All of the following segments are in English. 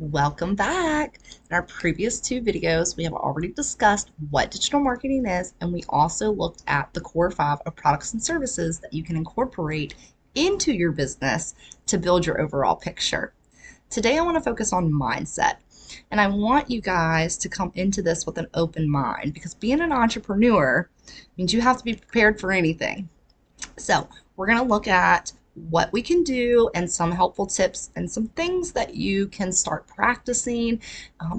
Welcome back. In our previous two videos, we have already discussed what digital marketing is, and we also looked at the core five of products and services that you can incorporate into your business to build your overall picture. Today, I want to focus on mindset, and I want you guys to come into this with an open mind because being an entrepreneur means you have to be prepared for anything. So, we're going to look at what we can do and some helpful tips and some things that you can start practicing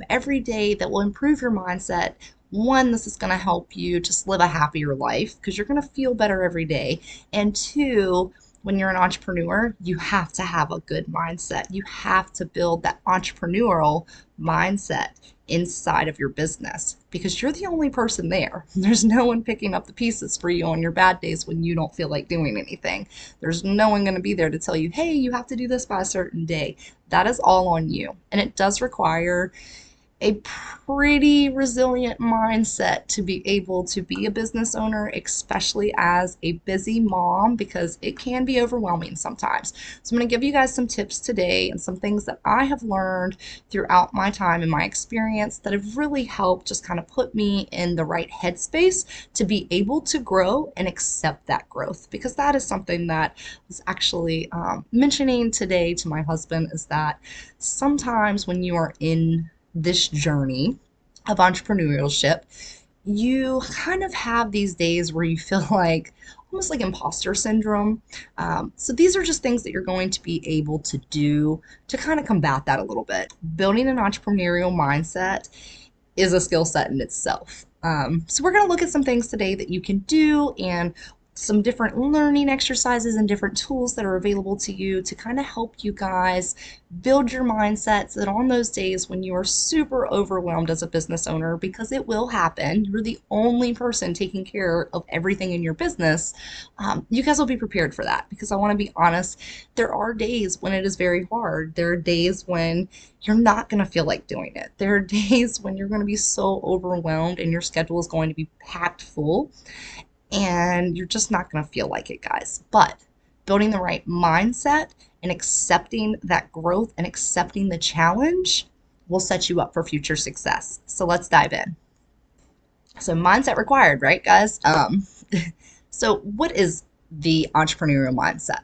every day that will improve your mindset. One, this is going to help you just live a happier life because you're going to feel better every day. And two, when you're an entrepreneur, you have to have a good mindset. You have to build that entrepreneurial mindset inside of your business because you're the only person there. There's no one picking up the pieces for you on your bad days when you don't feel like doing anything. There's no one going to be there to tell you, hey, you have to do this by a certain day. That is all on you. And it does require a pretty resilient mindset to be able to be a business owner, especially as a busy mom, because it can be overwhelming sometimes. So, I'm going to give you guys some tips today and some things that I have learned throughout my time and my experience that have really helped just kind of put me in the right headspace to be able to grow and accept that growth. Because that is something that I was actually mentioning today to my husband is that sometimes when you are in this journey of entrepreneurship, you kind of have these days where you feel like almost like imposter syndrome. So these are just things that you're going to be able to do to kind of combat that a little bit. Building an entrepreneurial mindset is a skill set in itself. So we're going to look at some things today that you can do and some different learning exercises and different tools that are available to you to kind of help you guys build your mindset so that on those days when you are super overwhelmed as a business owner, because it will happen, you're the only person taking care of everything in your business, you guys will be prepared for that. Because I want to be honest, there are days when it is very hard. There are days when you're not going to feel like doing it. There are days when you're going to be so overwhelmed and your schedule is going to be packed full and you're just not going to feel like it, guys. But building the right mindset and accepting that growth and accepting the challenge will set you up for future success. So let's dive in. So, mindset required, right, guys? So, what is the entrepreneurial mindset?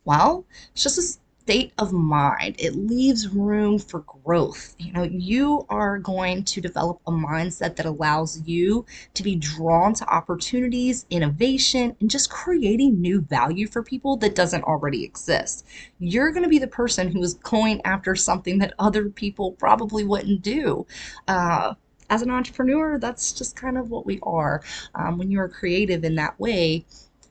Well, it's just a state of mind. It leaves room for growth. You are going to develop a mindset that allows you to be drawn to opportunities, innovation, and just creating new value for people that doesn't already exist. You're going to be the person who is going after something that other people probably wouldn't do. As an entrepreneur, that's just kind of what we are. When you are creative in that way,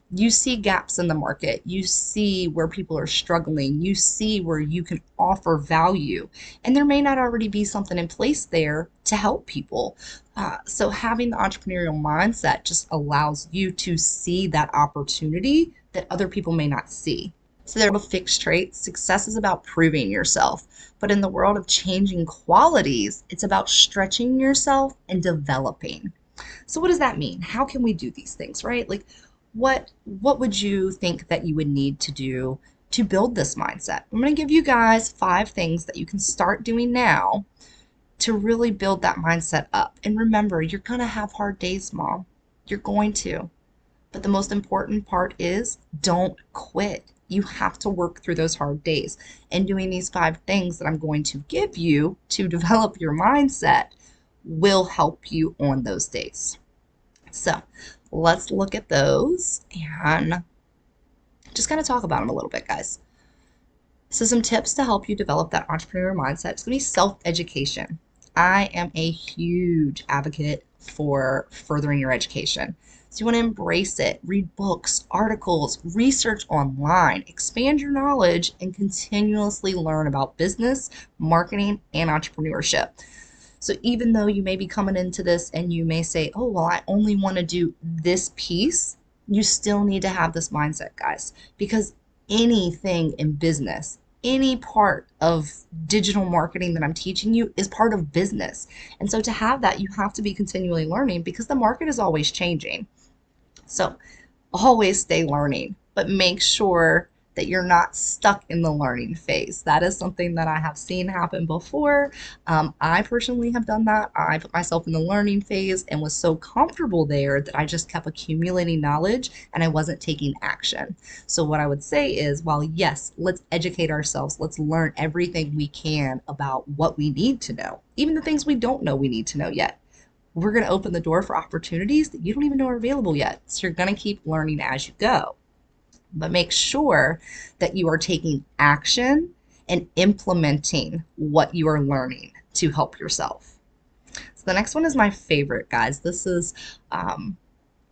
you see gaps in the market, you see where people are struggling, you see where you can offer value, and there may not already be something in place there to help people. So having the entrepreneurial mindset just allows you to see that opportunity that other people may not see. So there are fixed traits. Success is about proving yourself. But in the world of changing qualities, it's about stretching yourself and developing. So what does that mean? How can we do these things, right? Like what would you think that you would need to do to build this mindset? I'm going to give you guys 5 things that you can start doing now to really build that mindset up. And remember, you're going to have hard days, mom. You're going to. But the most important part is don't quit. You have to work through those hard days. And doing these 5 things that I'm going to give you to develop your mindset will help you on those days. So let's look at those and just kind of talk about them a little bit, guys. So some tips to help you develop that entrepreneur mindset. It's going to be self-education. I am a huge advocate for furthering your education. So you want to embrace it, read books, articles, research online, expand your knowledge, and continuously learn about business, marketing, and entrepreneurship. So even though you may be coming into this and you may say, oh, well, I only want to do this piece, you still need to have this mindset, guys, because anything in business, any part of digital marketing that I'm teaching you is part of business. And so to have that, you have to be continually learning because the market is always changing. So always stay learning, but make sure that you're not stuck in the learning phase. That is something that I have seen happen before. I personally have done that. I put myself in the learning phase and was so comfortable there that I just kept accumulating knowledge and I wasn't taking action. So what I would say is, while yes, let's educate ourselves, let's learn everything we can about what we need to know, even the things we don't know we need to know yet. We're going to open the door for opportunities that you don't even know are available yet. So you're going to keep learning as you go. But make sure that you are taking action and implementing what you are learning to help yourself. So the next one is my favorite, guys. This is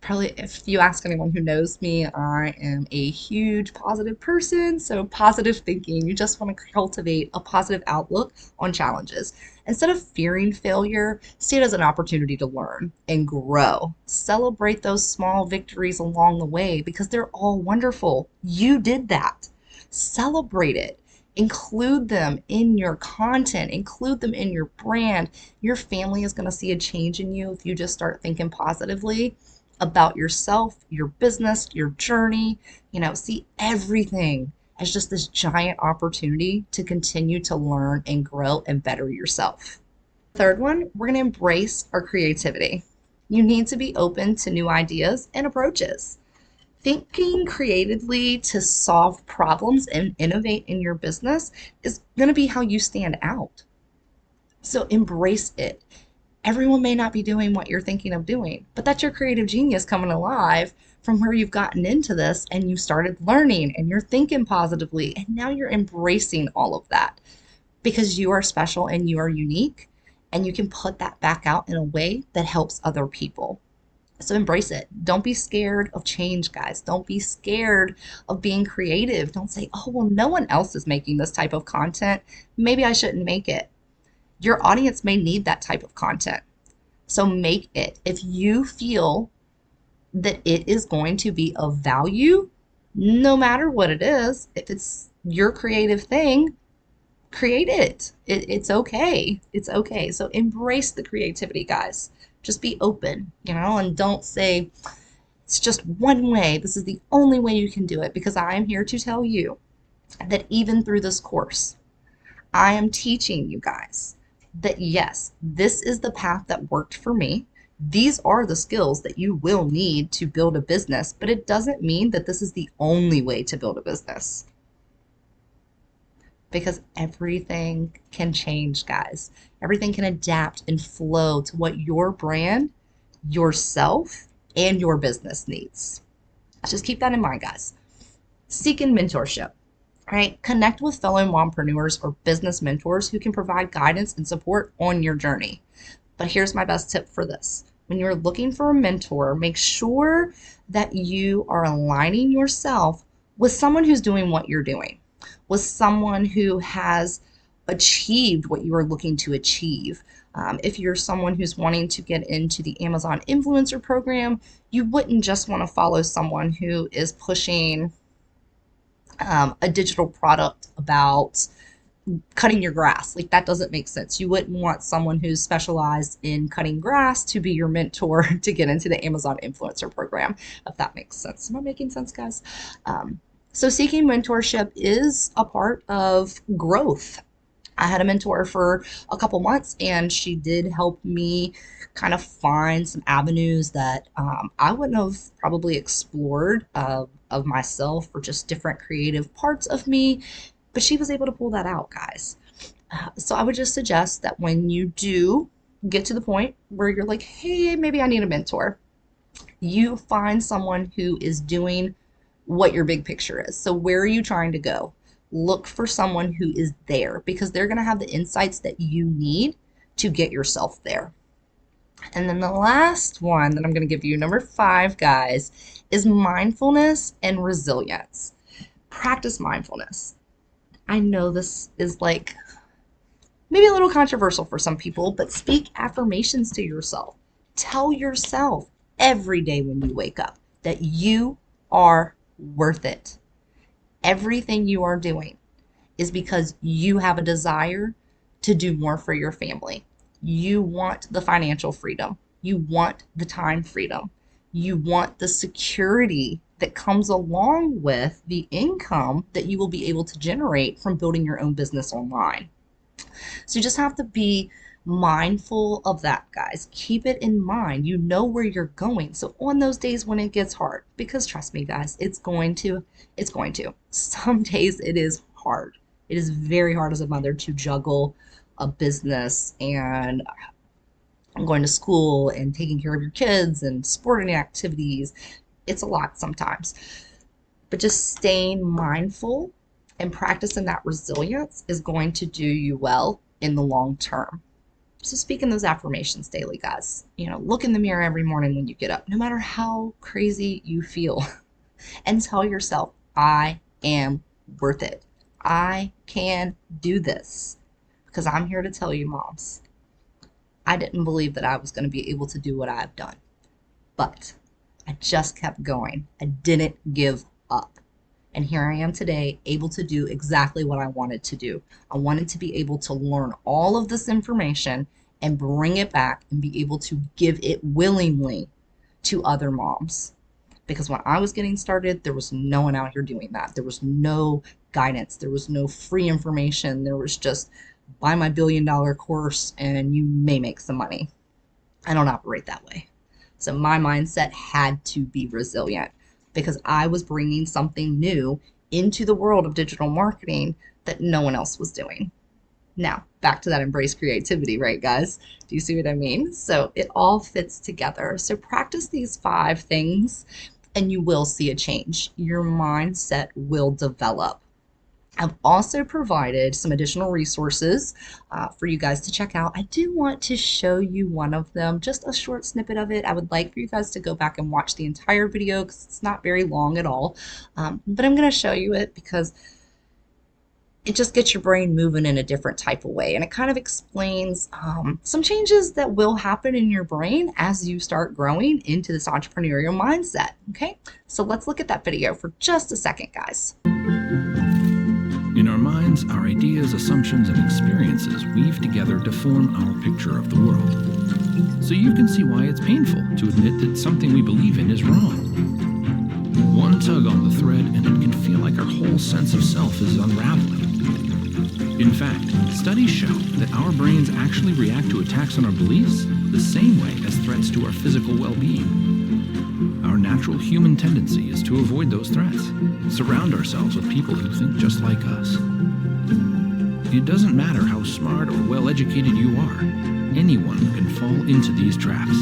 probably, if you ask anyone who knows me, I am a huge positive person. So positive thinking, you just want to cultivate a positive outlook on challenges. Instead of fearing failure, see it as an opportunity to learn and grow. Celebrate those small victories along the way because they're all wonderful. You did that. Celebrate it. Include them in your content, include them in your brand. Your family is going to see a change in you if you just start thinking positively about yourself, your business, your journey. See everything as just this giant opportunity to continue to learn and grow and better yourself. Third one, we're going to embrace our creativity. You need to be open to new ideas and approaches. Thinking creatively to solve problems and innovate in your business is going to be how you stand out. So embrace it. Everyone may not be doing what you're thinking of doing, but that's your creative genius coming alive from where you've gotten into this and you started learning and you're thinking positively and now you're embracing all of that because you are special and you are unique and you can put that back out in a way that helps other people. So embrace it. Don't be scared of change, guys. Don't be scared of being creative. Don't say, oh, well, no one else is making this type of content. Maybe I shouldn't make it. Your audience may need that type of content. So make it. If you feel that it is going to be of value, no matter what it is, if it's your creative thing, create it. It's okay. It's okay. So embrace the creativity, guys. Just be open, and don't say it's just one way. This is the only way you can do it, because I am here to tell you that even through this course, I am teaching you guys that yes, this is the path that worked for me. These are the skills that you will need to build a business, but it doesn't mean that this is the only way to build a business. Because everything can change, guys. Everything can adapt and flow to what your brand, yourself, and your business needs. Just keep that in mind, guys. Seeking mentorship. Right? Connect with fellow mompreneurs or business mentors who can provide guidance and support on your journey. But here's my best tip for this. When you're looking for a mentor, make sure that you are aligning yourself with someone who's doing what you're doing, with someone who has achieved what you are looking to achieve. If you're someone who's wanting to get into the Amazon influencer program, you wouldn't just want to follow someone who is pushing a digital product about cutting your grass. Like, that doesn't make sense. You wouldn't want someone who's specialized in cutting grass to be your mentor to get into the Amazon influencer program, if that makes sense. Am I making sense, guys? So seeking mentorship is a part of growth. I had a mentor for a couple months and she did help me kind of find some avenues that I wouldn't have probably explored of myself, or just different creative parts of me, but she was able to pull that out, guys. So I would just suggest that when you do get to the point where you're like, hey, maybe I need a mentor, you find someone who is doing what your big picture is. So where are you trying to go? Look for someone who is there, because they're going to have the insights that you need to get yourself there. And then the last one that I'm going to give you, number 5, guys, is mindfulness and resilience. Practice mindfulness. I know this is like maybe a little controversial for some people, but speak affirmations to yourself. Tell yourself every day when you wake up that you are worth it. Everything you are doing is because you have a desire to do more for your family. You want the financial freedom. You want the time freedom. You want the security that comes along with the income that you will be able to generate from building your own business online. So you just have to be mindful of that, guys. Keep it in mind. You know where you're going. So on those days when it gets hard, because trust me, guys, it's going to. Some days it is hard. It is very hard as a mother to juggle a business and going to school and taking care of your kids and sporting activities. It's a lot sometimes. But just staying mindful and practicing that resilience is going to do you well in the long term. So speaking those affirmations daily, guys, look in the mirror every morning when you get up, no matter how crazy you feel, and tell yourself, I am worth it. I can do this. Because I'm here to tell you, moms, I didn't believe that I was going to be able to do what I've done, but I just kept going. I didn't give up. And here I am today, able to do exactly what I wanted to do. I wanted to be able to learn all of this information and bring it back and be able to give it willingly to other moms. Because when I was getting started, there was no one out here doing that. There was no guidance. There was no free information. There was just buy my $1 billion course and you may make some money. I don't operate that way. So my mindset had to be resilient because I was bringing something new into the world of digital marketing that no one else was doing. Now, back to that embrace creativity, right, guys? Do you see what I mean? So it all fits together. So practice these 5 things and you will see a change. Your mindset will develop. I've also provided some additional resources for you guys to check out. I do want to show you one of them, just a short snippet of it. I would like for you guys to go back and watch the entire video because it's not very long at all. But I'm going to show you it because it just gets your brain moving in a different type of way. And it kind of explains some changes that will happen in your brain as you start growing into this entrepreneurial mindset. Okay, so let's look at that video for just a second, guys. In our minds, our ideas, assumptions, and experiences weave together to form our picture of the world. So you can see why it's painful to admit that something we believe in is wrong. One tug on the thread and it can feel like our whole sense of self is unraveling. In fact, studies show that our brains actually react to attacks on our beliefs the same way as threats to our physical well-being. Our natural human tendency is to avoid those threats, surround ourselves with people who think just like us. It doesn't matter how smart or well-educated you are, anyone can fall into these traps.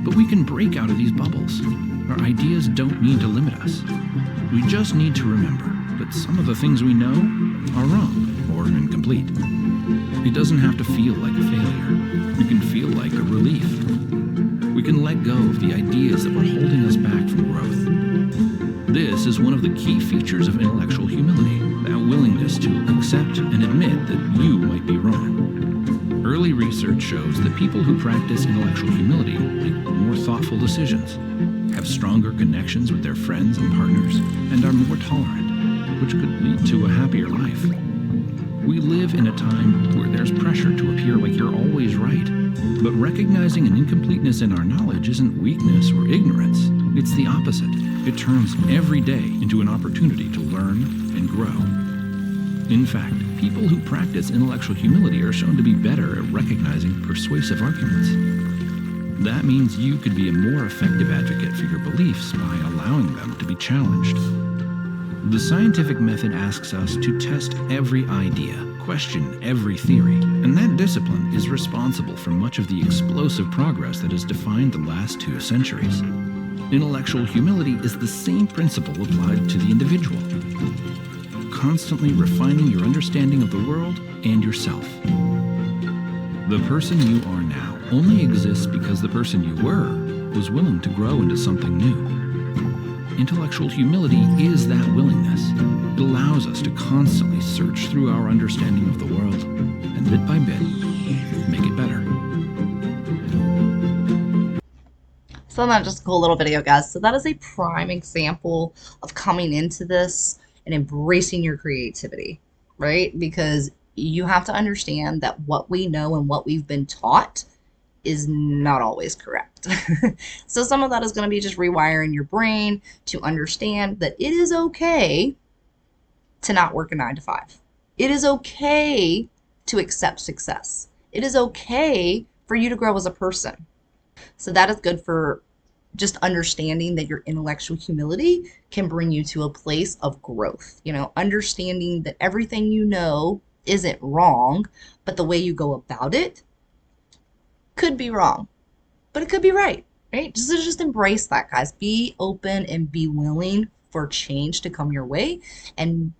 But we can break out of these bubbles. Our ideas don't need to limit us. We just need to remember that some of the things we know are wrong or incomplete. It doesn't have to feel like a failure. It can feel like a relief. We can let go of the ideas that were holding us back from growth. This is one of the key features of intellectual humility, that willingness to accept and admit that you might be wrong. Early research shows that people who practice intellectual humility make more thoughtful decisions, have stronger connections with their friends and partners, and are more tolerant, which could lead to a happier life. We live in a time where there's pressure to appear like you're always right. But recognizing an incompleteness in our knowledge isn't weakness or ignorance. It's the opposite. It turns every day into an opportunity to learn and grow. In fact, people who practice intellectual humility are shown to be better at recognizing persuasive arguments. That means you could be a more effective advocate for your beliefs by allowing them to be challenged. The scientific method asks us to test every idea, question every theory, and that discipline is responsible for much of the explosive progress that has defined the last 2 centuries. Intellectual humility is the same principle applied to the individual, constantly refining your understanding of the world and yourself. The person you are now only exists because the person you were was willing to grow into something new. Intellectual humility is that willingness. It allows us to constantly search through our understanding of the world and bit by bit, make it better. So that's just a cool little video, guys. So that is a prime example of coming into this and embracing your creativity, right? Because you have to understand that what we know and what we've been taught is not always correct. So some of that is going to be just rewiring your brain to understand that it is okay to not work a 9 to 5. It is okay to accept success. It is okay for you to grow as a person. So that is good for just understanding that your intellectual humility can bring you to a place of growth. Understanding that everything you know isn't wrong, but the way you go about it could be wrong, but it could be right, right? Just embrace that, guys. Be open and be willing for change to come your way, and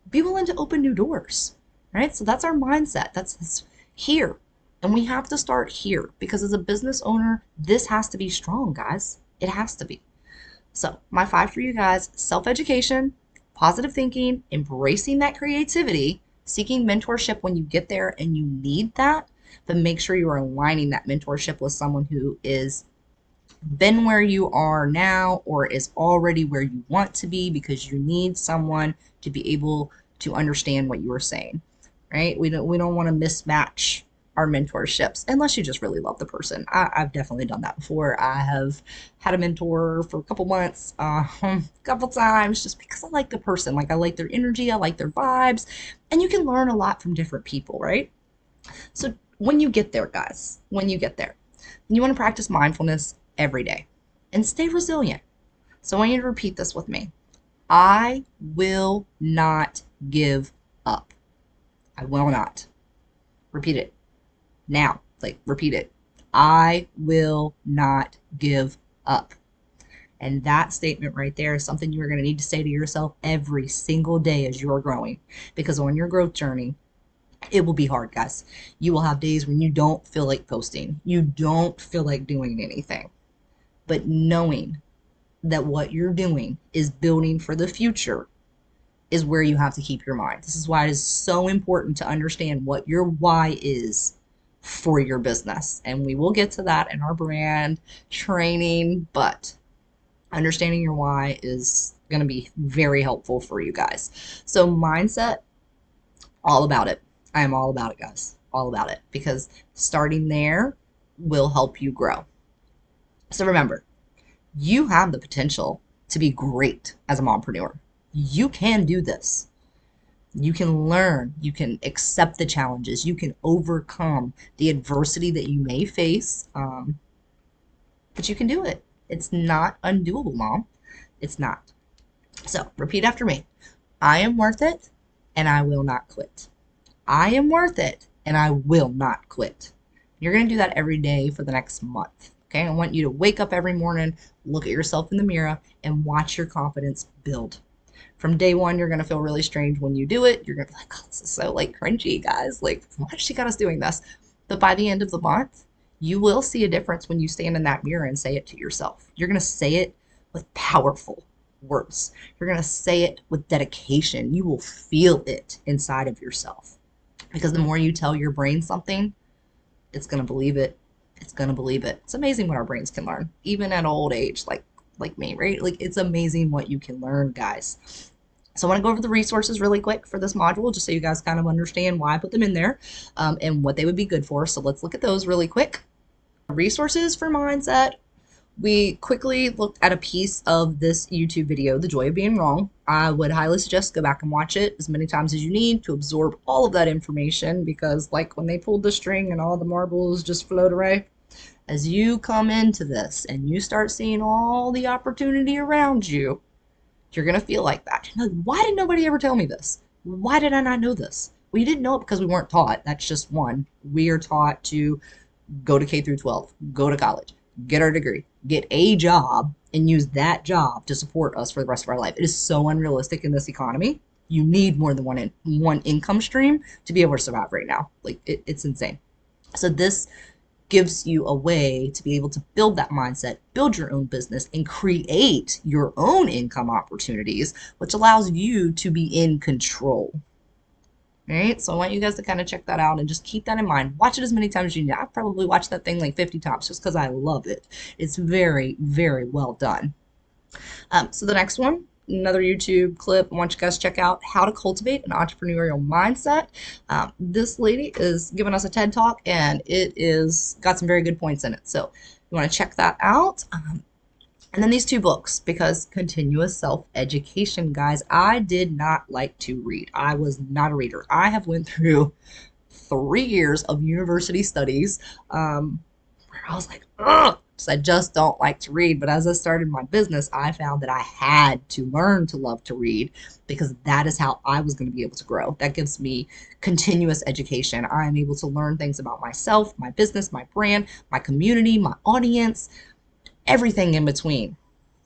be willing to open new doors, right? So that's our mindset. That's here. And we have to start here, because as a business owner, this has to be strong, guys. It has to be. So my 5 for you guys: self-education, positive thinking, embracing that creativity, seeking mentorship when you get there and you need that, but make sure you are aligning that mentorship with someone who is been where you are now or is already where you want to be, because you need someone to be able to understand what you are saying, right? We don't want to mismatch our mentorships unless you just really love the person. I've definitely done that before. I have had a mentor for a couple months, a couple times, just because I like the person. Like, I like their energy, I like their vibes, and you can learn a lot from different people, right? So when you get there, guys, when you get there, you want to practice mindfulness every day and stay resilient. So I want you to repeat this with me. I will not give up. I will not. Repeat it now. Like, repeat it. I will not give up. And that statement right there is something you are going to need to say to yourself every single day as you are growing. Because on your growth journey, it will be hard, guys. You will have days when you don't feel like posting. You don't feel like doing anything. But knowing that what you're doing is building for the future is where you have to keep your mind. This is why it is so important to understand what your why is for your business. And we will get to that in our brand training, but understanding your why is going to be very helpful for you guys. So mindset, all about it. I am all about it, guys. All about it. Because starting there will help you grow. So remember, you have the potential to be great as a mompreneur. You can do this. You can learn. You can accept the challenges. You can overcome the adversity that you may face. But you can do it. It's not undoable, Mom. It's not. So repeat after me. I am worth it, and I will not quit. I am worth it, and I will not quit. You're going to do that every day for the next month. Okay, I want you to wake up every morning, look at yourself in the mirror, and watch your confidence build. From day one, you're going to feel really strange when you do it. You're going to be like, oh, this is so cringy, guys. Like, why does she got us doing this? But by the end of the month, you will see a difference when you stand in that mirror and say it to yourself. You're going to say it with powerful words. You're going to say it with dedication. You will feel it inside of yourself. Because the more you tell your brain something, it's going to believe it. It's going to believe it. It's amazing what our brains can learn, even at old age, like me, right? Like, it's amazing what you can learn, guys. So I want to go over the resources really quick for this module, just so you guys kind of understand why I put them in there, and what they would be good for. So let's look at those really quick. Resources for mindset. We quickly looked at a piece of this YouTube video, The Joy of Being Wrong. I would highly suggest go back and watch it as many times as you need to absorb all of that information, because like when they pulled the string and all the marbles just float away, as you come into this and you start seeing all the opportunity around you, you're going to feel like that. You're like, why did nobody ever tell me this? Why did I not know this? Well, you didn't know it because we weren't taught. That's just one. We are taught to go to K through 12, go to college, get our degree, get a job, and use that job to support us for the rest of our life. It is so unrealistic in this economy. You need more than one income stream to be able to survive right now. Like, it's insane. So this gives you a way to be able to build that mindset, build your own business, and create your own income opportunities, which allows you to be in control. All right, so I want you guys to kind of check that out and just keep that in mind. Watch it as many times as you need. I've probably watched that thing like 50 times just because I love it. It's very, very well done. So the next one, another YouTube clip, I want you guys to check out How to Cultivate an Entrepreneurial Mindset. This lady is giving us a TED Talk, and it is got some very good points in it. So You want to check that out. And then these two books, because continuous self-education, guys, I did not like to read. I was not a reader. I have went through 3 years of university studies where I was like, ugh, I just don't like to read. But as I started my business, I found that I had to learn to love to read because that is how I was going to be able to grow. That gives me continuous education. I am able to learn things about myself, my business, my brand, my community, my audience, everything in between,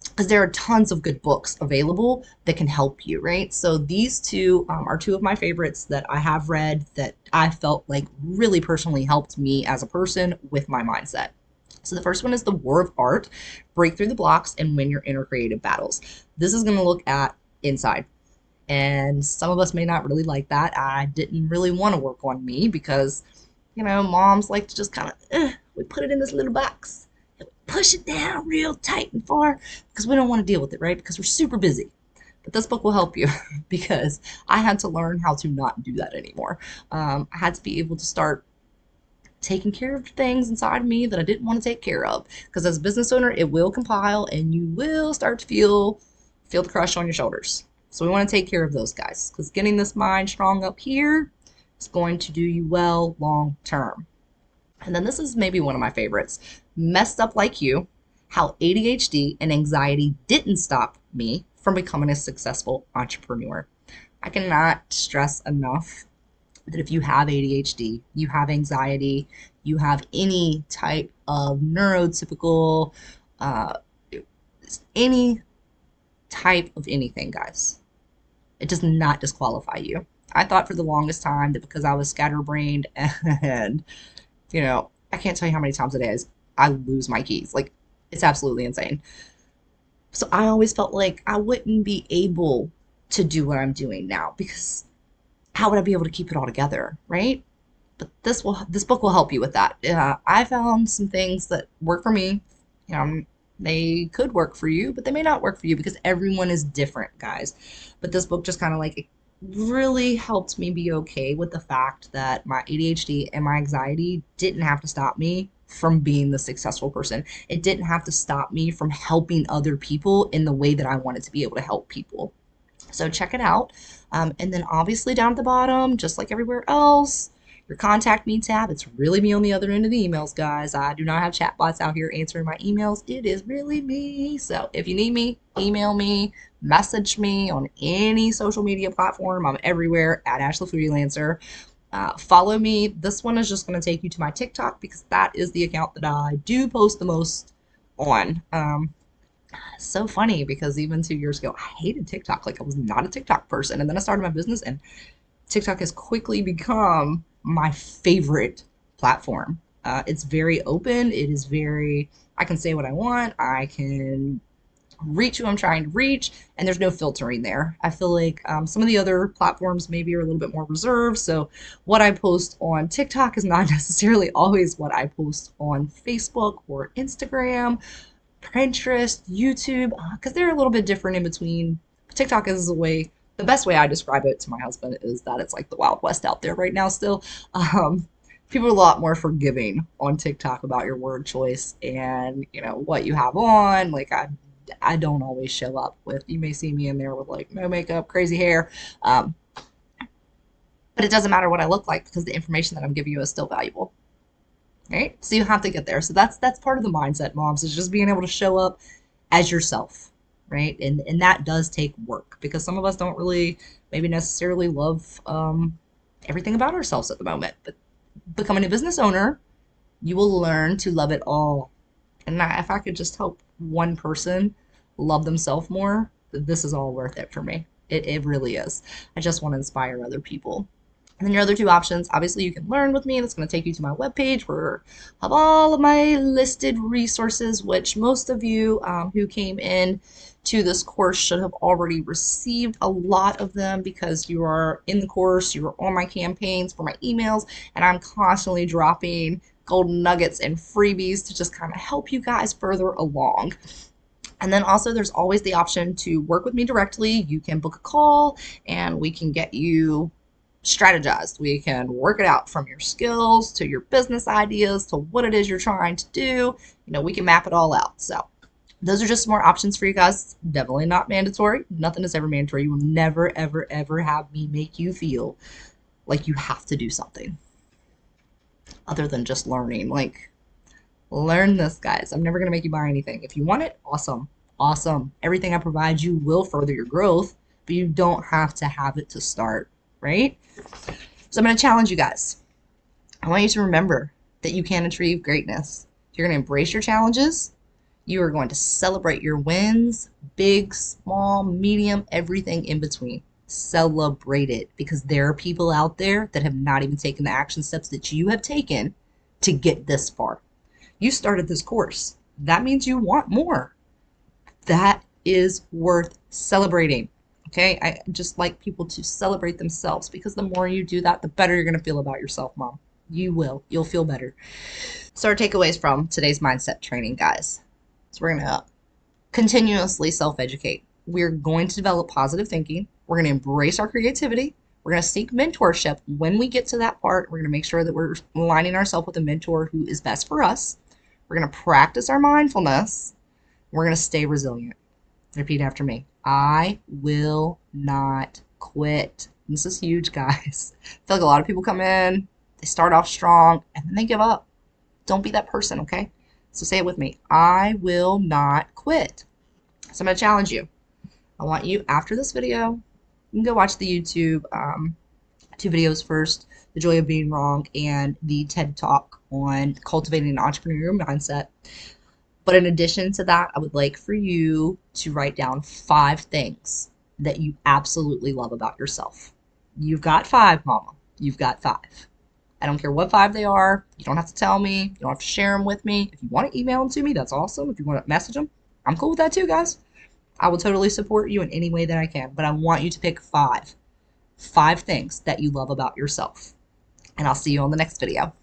because there are tons of good books available that can help you, right? So these two are two of my favorites that I have read that I felt like really personally helped me as a person with my mindset. So the first one is The War of Art: Break Through the Blocks and Win Your Inner Creative Battles. This is going to look at inside. And some of us may not really like that. I didn't really want to work on me because, moms like to just kind of, we put it in this little box and we push it down real tight and far because we don't want to deal with it, right? Because we're super busy. But this book will help you because I had to learn how to not do that anymore. I had to be able to start taking care of things inside of me that I didn't want to take care of. Because as a business owner, it will compile and you will start to feel the crush on your shoulders. So we want to take care of those guys because getting this mind strong up here is going to do you well long term. And then this is maybe one of my favorites: Messed Up Like You: How ADHD and Anxiety Didn't Stop Me from Becoming a Successful Entrepreneur. I cannot stress enough that if you have ADHD, you have anxiety, you have any type of neurotypical, uh, any type of anything, guys, it does not disqualify you. I thought for the longest time that because I was scatterbrained and, I can't tell you how many times a day I lose my keys. Like, it's absolutely insane. So I always felt like I wouldn't be able to do what I'm doing now because how would I be able to keep it all together, right? But this book will help you with that. I found some things that work for me. They could work for you, but they may not work for you because everyone is different, guys. But this book just kind of like it really helped me be okay with the fact that my ADHD and my anxiety didn't have to stop me from being the successful person. It didn't have to stop me from helping other people in the way that I wanted to be able to help people. So check it out. And then obviously down at the bottom, just like everywhere else, your contact me tab. It's really me on the other end of the emails, guys. I do not have chatbots out here answering my emails. It is really me. So if you need me, email me, message me on any social media platform. I'm everywhere at Ashley Freelancer. Follow me. This one is just going to take you to my TikTok because that is the account that I do post the most on. So funny because even 2 years ago, I hated TikTok. Like, I was not a TikTok person. And then I started my business, and TikTok has quickly become my favorite platform. It's very open. It is I can say what I want. I can reach who I'm trying to reach, and there's no filtering there. I feel like some of the other platforms maybe are a little bit more reserved. So what I post on TikTok is not necessarily always what I post on Facebook or Instagram, Pinterest, YouTube, because they're a little bit different in between. TikTok is the best way I describe it to my husband is that it's like the Wild West out there right now still. People are a lot more forgiving on TikTok about your word choice and, what you have on. Like, I don't always show up with, you may see me in there with like no makeup, crazy hair. But it doesn't matter what I look like because the information that I'm giving you is still valuable. Right? So you have to get there. So that's part of the mindset, moms, is just being able to show up as yourself, right? And that does take work because some of us don't really maybe necessarily love everything about ourselves at the moment. But becoming a business owner, you will learn to love it all. And if I could just help one person love themselves more, this is all worth it for me. It really is. I just want to inspire other people. And then your other two options, obviously you can learn with me. That's going to take you to my webpage where I have all of my listed resources, which most of you who came in to this course should have already received a lot of them because you are in the course, you are on my campaigns for my emails, and I'm constantly dropping golden nuggets and freebies to just kind of help you guys further along. And then also there's always the option to work with me directly. You can book a call and we can get you strategize. We can work it out from your skills to your business ideas to what it is you're trying to do. We can map it all out. So those are just more options for you guys. Definitely not mandatory. Nothing is ever mandatory. You will never, ever, ever have me make you feel like you have to do something other than just learning. Like, learn this, guys. I'm never going to make you buy anything. If you want it, awesome. Awesome. Everything I provide you will further your growth, but you don't have to have it to start, right? So I'm going to challenge you guys. I want you to remember that you can achieve greatness. You're going to embrace your challenges. You are going to celebrate your wins, big, small, medium, everything in between. Celebrate it, because there are people out there that have not even taken the action steps that you have taken to get this far. You started this course. That means you want more. That is worth celebrating. Okay? I just like people to celebrate themselves, because the more you do that, the better you're going to feel about yourself, Mom. You will. You'll feel better. So our takeaways from today's mindset training, guys. So we're going to continuously self-educate. We're going to develop positive thinking. We're going to embrace our creativity. We're going to seek mentorship. When we get to that part, we're going to make sure that we're aligning ourselves with a mentor who is best for us. We're going to practice our mindfulness. We're going to stay resilient. Repeat after me. I will not quit. And this is huge, guys. I feel like a lot of people come in, they start off strong, and then they give up. Don't be that person, okay? So say it with me. I will not quit. So I'm going to challenge you. I want you, after this video, you can go watch the YouTube 2 videos first, The Joy of Being Wrong and the TED Talk on cultivating an entrepreneurial mindset. But in addition to that, I would like for you to write down 5 things that you absolutely love about yourself. You've got 5, Mama. You've got 5. I don't care what 5 they are. You don't have to tell me. You don't have to share them with me. If you want to email them to me, that's awesome. If you want to message them, I'm cool with that too, guys. I will totally support you in any way that I can. But I want you to pick 5. 5 things that you love about yourself. And I'll see you on the next video.